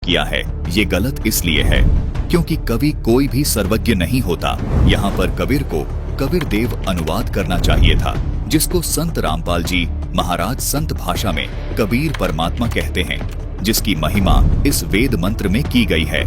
किया है। ये गलत इसलिए है क्योंकि कवि कोई भी सर्वज्ञ नहीं होता। यहाँ पर कबीर को कबीर देव अनुवाद करना चाहिए था, जिसको संत रामपाल जी महाराज संत भाषा में कबीर परमात्मा कहते हैं, जिसकी महिमा इस वेद मंत्र में की गई है।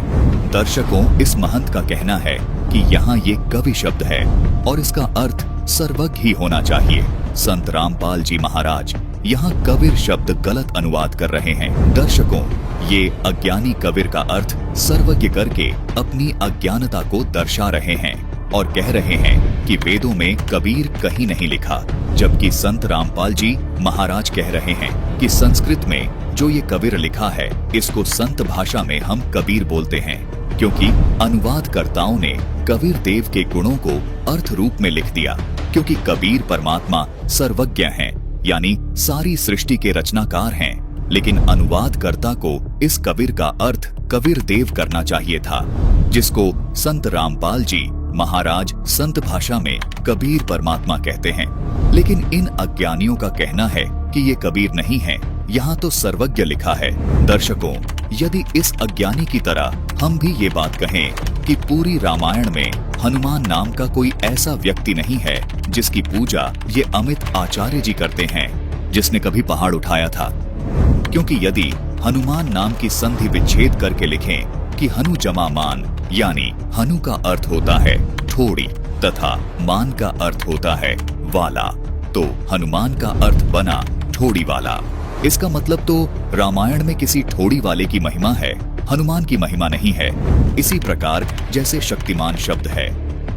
दर्शकों, इस महंत का कहना है कि यहाँ ये कवि शब्द है और इसका अर्थ सर्वज्ञ ही होना चाहिए। संत रामपाल जी महाराज यहाँ कबीर शब्द गलत अनुवाद कर रहे हैं। दर्शकों, ये अज्ञानी कबीर का अर्थ सर्वज्ञ करके अपनी अज्ञानता को दर्शा रहे हैं और कह रहे हैं कि वेदों में कबीर कहीं नहीं लिखा, जबकि संत रामपाल जी महाराज कह रहे हैं कि संस्कृत में जो ये कबीर लिखा है, इसको संत भाषा में हम कबीर बोलते हैं, क्योंकि अनुवादकर्ताओं ने कबीर देव के गुणों को अर्थ रूप में लिख दिया। क्योंकि कबीर परमात्मा सर्वज्ञ हैं, यानी सारी सृष्टि के रचनाकार हैं, लेकिन अनुवादकर्ता को इस कबीर का अर्थ कबीर देव करना चाहिए था, जिसको संत रामपाल जी महाराज संत भाषा में कबीर परमात्मा कहते हैं। लेकिन इन अज्ञानियों का कहना है कि ये कबीर नहीं है, यहाँ तो सर्वज्ञ लिखा है। दर्शकों, यदि इस अज्ञानी की तरह हम भी ये बात कहें कि पूरी रामायण में हनुमान नाम का कोई ऐसा व्यक्ति नहीं है जिसकी पूजा ये अमित आचार्य जी करते हैं, जिसने कभी पहाड़ उठाया था। क्योंकि यदि हनुमान नाम की संधि विच्छेद करके लिखें कि हनु जमा मान, यानी हनु का अर्थ होता है ठोड़ी तथा मान का अर्थ होता है वाला, तो हनुमान का अर्थ बना ठोड़ी वाला। इसका मतलब तो रामायण में किसी ठोड़ी वाले की महिमा है, हनुमान की महिमा नहीं है। इसी प्रकार जैसे शक्तिमान शब्द है,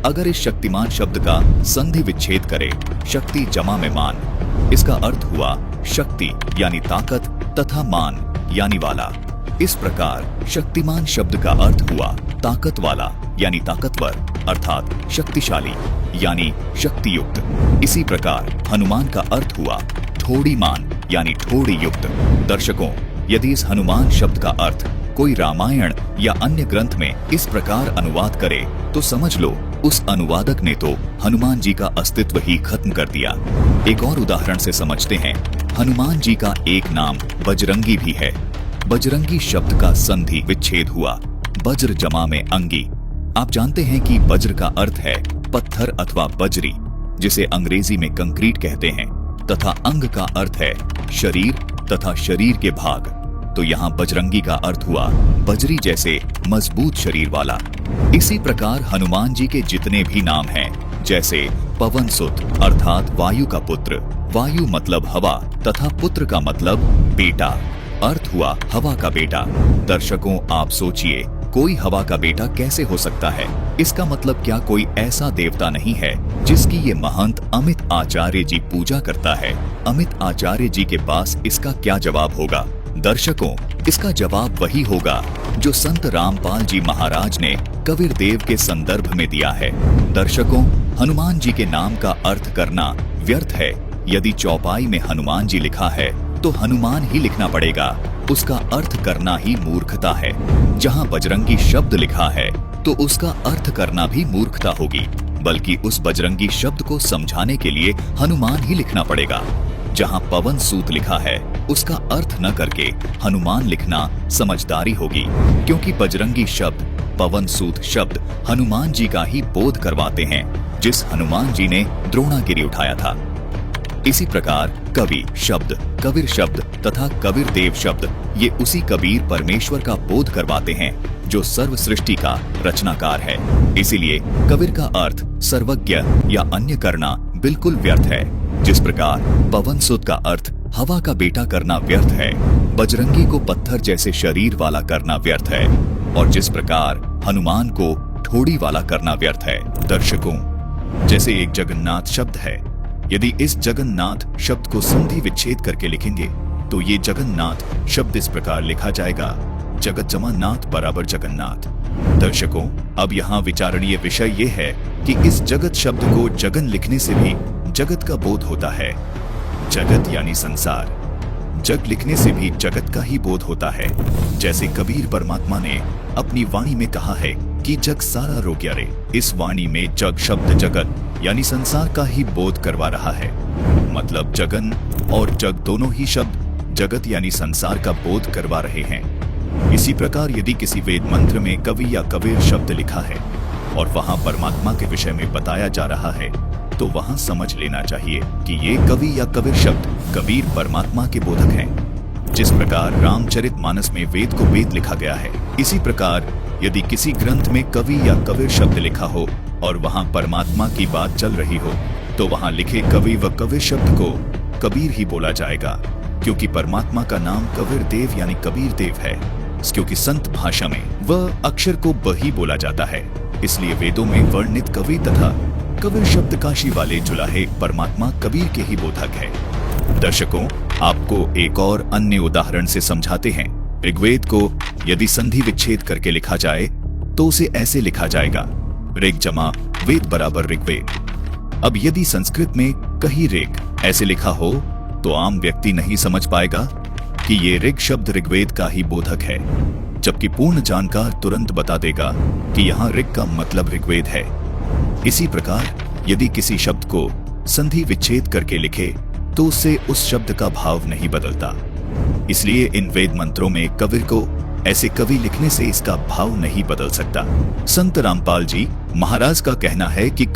अगर इस शक्तिमान शब्द का संधि विच्छेद करे शक्ति जमा में मान, इसका अर्थ हुआ शक्ति यानी ताकत तथा मान यानी वाला। इस प्रकार शक्तिमान शब्द का अर्थ हुआ ताकत वाला यानी ताकतवर, अर्थात शक्तिशाली यानी शक्तियुक्त। इसी प्रकार हनुमान का अर्थ हुआ ठोड़ीमान यानी ठोड़ी युक्त। दर्शकों, यदि इस हनुमान शब्द का अर्थ कोई रामायण या अन्य ग्रंथ में इस प्रकार अनुवाद करे तो समझ लो उस अनुवादक ने तो हनुमान जी का अस्तित्व ही खत्म कर दिया। एक और उदाहरण से समझते हैं। हनुमान जी का एक नाम बजरंगी भी है। बजरंगी शब्द का संधि विच्छेद हुआ वज्र जमा में अंगी। आप जानते हैं कि वज्र का अर्थ है पत्थर अथवा बजरी, जिसे अंग्रेजी में कंक्रीट कहते हैं, तथा अंग का अर्थ है शरीर तथा शरीर के भाग। तो यहाँ बजरंगी का अर्थ हुआ बजरी जैसे मजबूत शरीर वाला। इसी प्रकार हनुमान जी के जितने भी नाम हैं, जैसे पवन सुत अर्थात वायु का पुत्र, वायु मतलब हवा तथा पुत्र का मतलब बेटा, अर्थ हुआ हवा का बेटा। दर्शकों, आप सोचिए, कोई हवा का बेटा कैसे हो सकता है? इसका मतलब क्या कोई ऐसा देवता नहीं है जिसकी ये महंत अमित आचार्य जी पूजा करता है? अमित आचार्य जी के पास इसका क्या जवाब होगा? दर्शकों, इसका जवाब वही होगा जो संत रामपाल जी महाराज ने कबीर देव के संदर्भ में दिया है। दर्शकों, हनुमान जी के नाम का अर्थ करना व्यर्थ है। यदि चौपाई में हनुमान जी लिखा है तो हनुमान ही लिखना पड़ेगा, उसका अर्थ करना ही मूर्खता है। जहाँ बजरंगी शब्द लिखा है तो उसका अर्थ करना भी मूर्खता होगी, बल्कि उस बजरंगी शब्द को समझाने के लिए हनुमान ही लिखना पड़ेगा। जहाँ पवन सूत लिखा है उसका अर्थ न करके हनुमान लिखना समझदारी होगी, क्योंकि बजरंगी शब्द पवन सूत शब्द हनुमान जी का ही बोध करवाते हैं, जिस हनुमान जी ने द्रोणागिरि उठाया था। इसी प्रकार कवि शब्द, कबीर शब्द तथा कबीर देव शब्द ये उसी कबीर परमेश्वर का बोध करवाते हैं जो सर्व सृष्टि का रचनाकार है। इसीलिए कबीर का अर्थ सर्वज्ञ या अन्य करना बिल्कुल व्यर्थ है। जिस प्रकार पवन सुत का अर्थ हवा का बेटा करना व्यर्थ है, बजरंगी को पत्थर जैसे शरीर वाला करना व्यर्थ है, और जिस प्रकार हनुमान को ठोड़ी वाला करना व्यर्थ है। दर्शकों, जैसे एक जगन्नाथ शब्द है, यदि इस जगन्नाथ शब्द को संधि विच्छेद करके लिखेंगे तो ये जगन्नाथ शब्द इस प्रकार लिखा जाएगा, जगत जमा नाथ बराबर जगन्नाथ। दर्शकों, अब यहाँ विचारणीय विषय ये है कि इस जगत शब्द को जगन लिखने से भी जगत का बोध होता है। जगत यानी संसार, जग लिखने से भी जगत का ही बोध होता है। जैसे कबीर परमात्मा ने अपनी वाणी में कहा है कि जग सारा रोग्या रे। इस वाणी में जग शब्द जगत यानी संसार का ही बोध करवा रहा है। मतलब जगन और जग दोनों ही शब्द जगत यानी संसार का बोध करवा रहे हैं। इसी प्रकार यदि किसी वेद मंत्र में कवि या कबीर शब्द लिखा है और वहां परमात्मा के विषय में बताया जा रहा है, तो वहां समझ लेना चाहिए कि ये कवि या कबीर शब्द कबीर परमात्मा के बोधक हैं। जिस प्रकार रामचरितमानस में वेद को वेद लिखा गया है, इसी प्रकार यदि किसी ग्रंथ में कवि या कबीर शब्द लिखा हो और वहां परमात्मा की बात चल रही हो, तो वहां लिखे कवि व कबीर शब्द को कबीर ही बोला जाएगा, क्योंकि परमात्मा का नाम कबीर देव यानी कबीर देव है। क्योंकि संत भाषा में वह अक्षर को ब ही बोला जाता है, इसलिए वेदों में वर्णित कवि तथा कबीर शब्द काशी वाले जुलाहे परमात्मा कबीर के ही बोधक है। दर्शकों, आपको एक और अन्य उदाहरण से समझाते हैं। ऋग्वेद को यदि संधि विच्छेद करके लिखा जाए तो उसे ऐसे लिखा जाएगा, ऋग जमा वेद बराबर ऋग्वेद। अब यदि संस्कृत में कहीं ऋग ऐसे लिखा हो तो आम व्यक्ति नहीं समझ पाएगा कि ये ऋग शब्द ऋग्वेद का ही बोधक है, जबकि पूर्ण जानकार तुरंत बता देगा कि यहाँ ऋग का मतलब ऋग्वेद है। इसी प्रकार यदि किसी शब्द को संधि विच्छेद करके लिखे तो उससे उस शब्द का भाव नहीं बदलता। इसलिए इन वेद मंत्रों में कबीर को ऐसे कवि लिखने से इसका भाव नहीं बदल सकता। संत रामपाल जी महाराज का कहना है कि